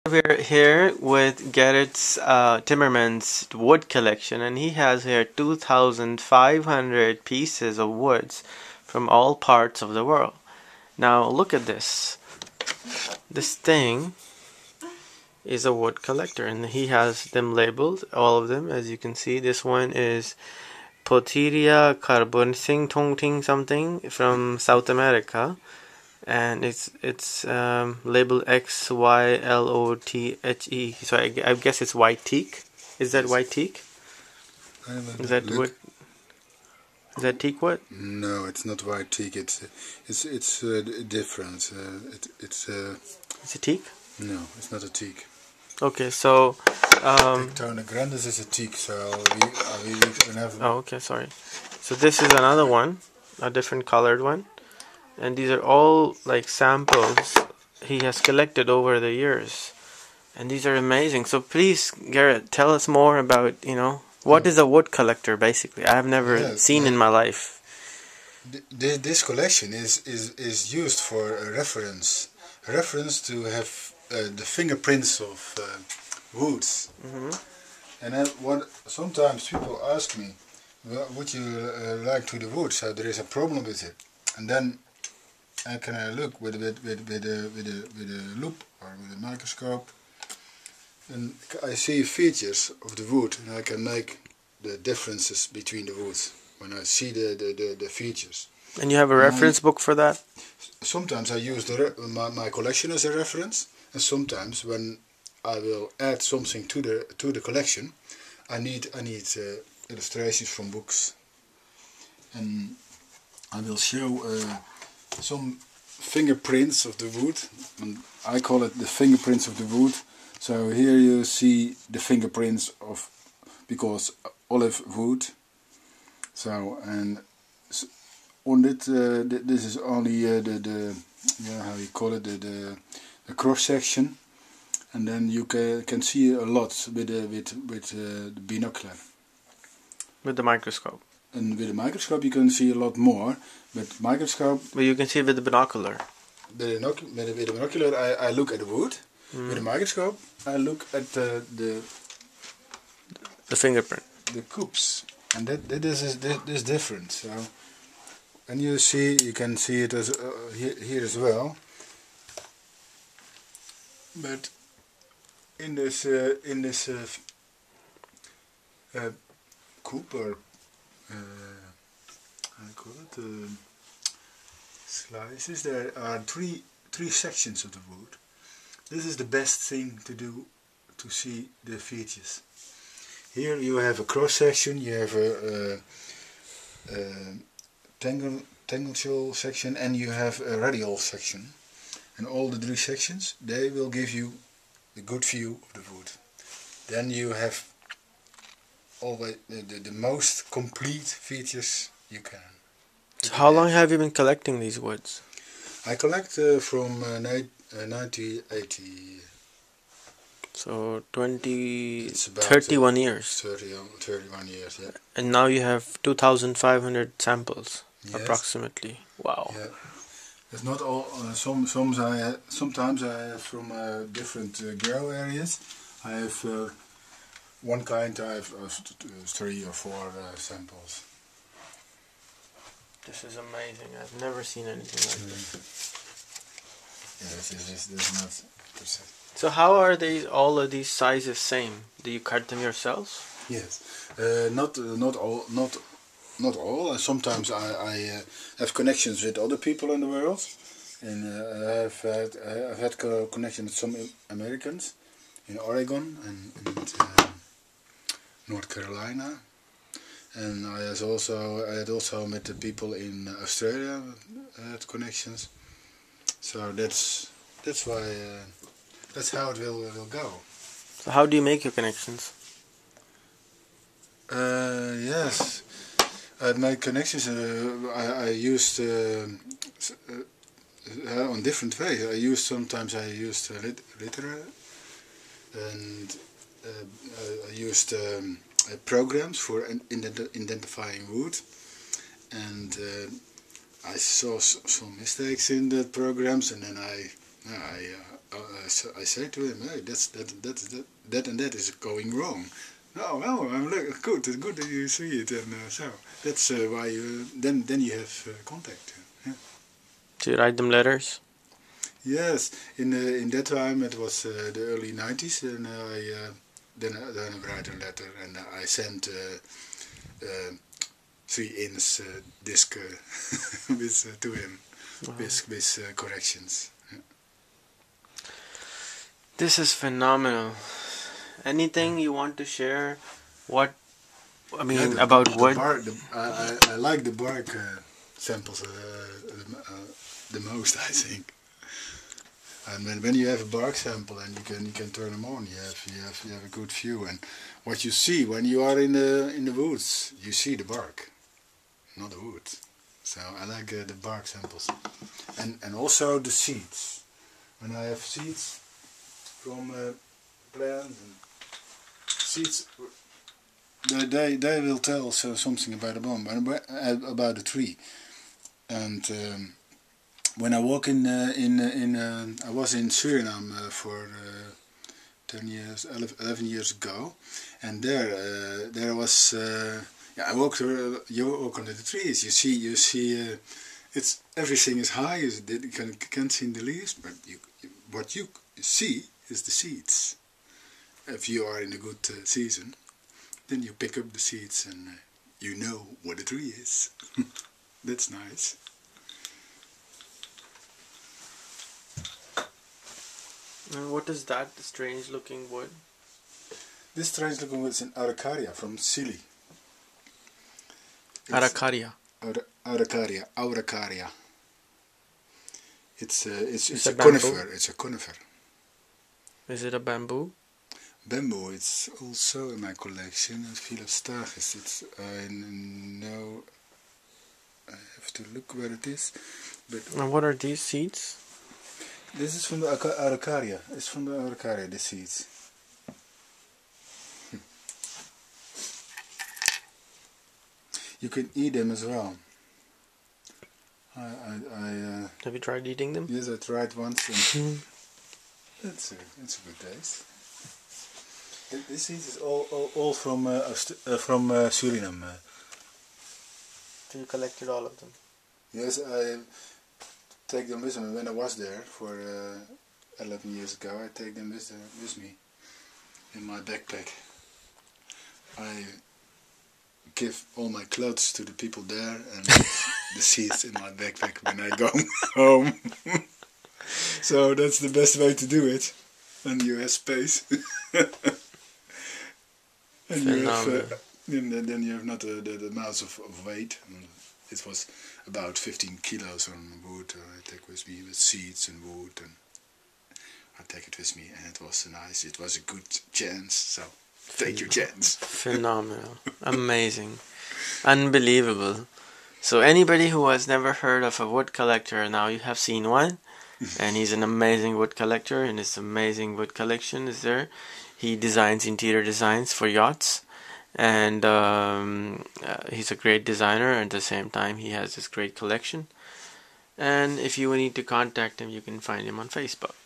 We're here with Gerrit's Timmerman's wood collection, and he has here 2,500 pieces of woods from all parts of the world. Now look at this. This thing is a wood collector, and he has them labeled, all of them, as you can see. This one is Potiria carbonising tongting something from South America. And it's labeled XYLOTHE. So I guess it's white teak. Is that white teak? Is that what? Is that teak wood? No, it's not white teak. It's different. It's a teak? No, it's not a teak. Okay, so Tectona grandis is a teak. So we have. Oh, okay, sorry. So this is another one, a different colored one. And these are all like samples he has collected over the years, and these are amazing. So please, Gerrit, tell us more about, what is a wood collector basically. I have never seen in my life. This collection is used for a reference to have the fingerprints of woods. And what sometimes people ask me, well, would you like to the wood? So there is a problem with it, and then I can look with a loop or with a microscope, and I see features of the wood, and I can make the differences between the woods when I see the features. And you have a reference book for that? Sometimes I use my collection as a reference, and sometimes when I will add something to the collection, I need illustrations from books, and I will show some fingerprints of the wood, and I call it the fingerprints of the wood. So here you see the fingerprints of, because olive wood. So, and on it, this is only the how you call it, the cross section, and then you can see a lot with the binocular. With the microscope. And with a microscope you can see a lot more. With microscope, but you can see with the binocular. With the binocular, I look at the wood. With the microscope, I look at the fingerprint, the coops, and this is different. So, and you can see it as here as well. But in this coop, or I call it slices, there are three sections of the wood. This is the best thing to do to see the features. Here you have a cross section, you have a tangential section, and you have a radial section. And all the three sections, they will give you a good view of the wood. Then you have always the most complete features you can. So how long have you been collecting these woods? I collect from 1980. So 31 years. 31 years, yeah. And now you have 2,500 samples, yes, approximately. Wow. Yeah. It's not all. Sometimes I have from different grow areas. I have one kind. I have 3 or 4 samples. This is amazing. I've never seen anything like this. Yes, this is not percent. So how are all of these sizes same? Do you cut them yourselves? Yes, not all. Sometimes I have connections with other people in the world, and I've had connections with some Americans in Oregon and North Carolina, and I had also met the people in Australia. Had connections, so that's why that's how it will go. So how do you make your connections? Yes, I made connections. I used on different ways. Sometimes I used literature, and I used programs for identifying wood, and I saw some mistakes in the programs, and then I I say to him, hey, that and that is going wrong. No, well, I'm good. It's good that you see it, and so that's why you then you have contact. Yeah. Do you write them letters? Yes, in that time it was the early 90s, and then I write a letter, and I sent 3-inch disc with to him with corrections. Yeah. This is phenomenal. Anything you want to share? What I mean about wood? I like the bark samples the most, I think. And when you have a bark sample and you can turn them on, you have a good view. And what you see when you are in the woods, you see the bark, not the wood. So I like the bark samples, and also the seeds. When I have seeds from plants and seeds, they will tell something about the bomb, about the tree. And when I walk I was in Suriname for 10 years, 11 years ago, and there was I walked. You walk under the trees. You see. It's everything is high. You can't see the leaves, but what you see is the seeds. If you are in a good season, then you pick up the seeds and you know what a tree is. That's nice. And what is that strange looking wood? This strange looking wood is an Araucaria from Chile. Araucaria. Araucaria. It's a bamboo? conifer. It's a conifer. Is it a bamboo? Bamboo. It's also in my collection. Philostachys. It's I know. I have to look where it is. But And what are these seeds? this is from the Araucaria. It's from the Araucaria. The seeds. You can eat them as well. Have you tried eating them? Yes, I tried once, and it's a good taste. This seed is all from Suriname. So you collected all of them? Yes, I take them with me when I was there for 11 years ago. I take them with me in my backpack. I give all my clothes to the people there and the seeds in my backpack when I go home. So that's the best way to do it. And you have space. And you have, then you have not the amounts of weight. It was about 15 kilos on wood I take with me, with seeds and wood, and I take it with me, and it was nice. It was a good chance, so take your chance. Phenomenal. Amazing. Unbelievable. So anybody who has never heard of a wood collector, now you have seen one. And he's an amazing wood collector, and his amazing wood collection is there. He designs interior designs for yachts, and he's a great designer. At the same time, he has this great collection. And if you need to contact him, you can find him on Facebook.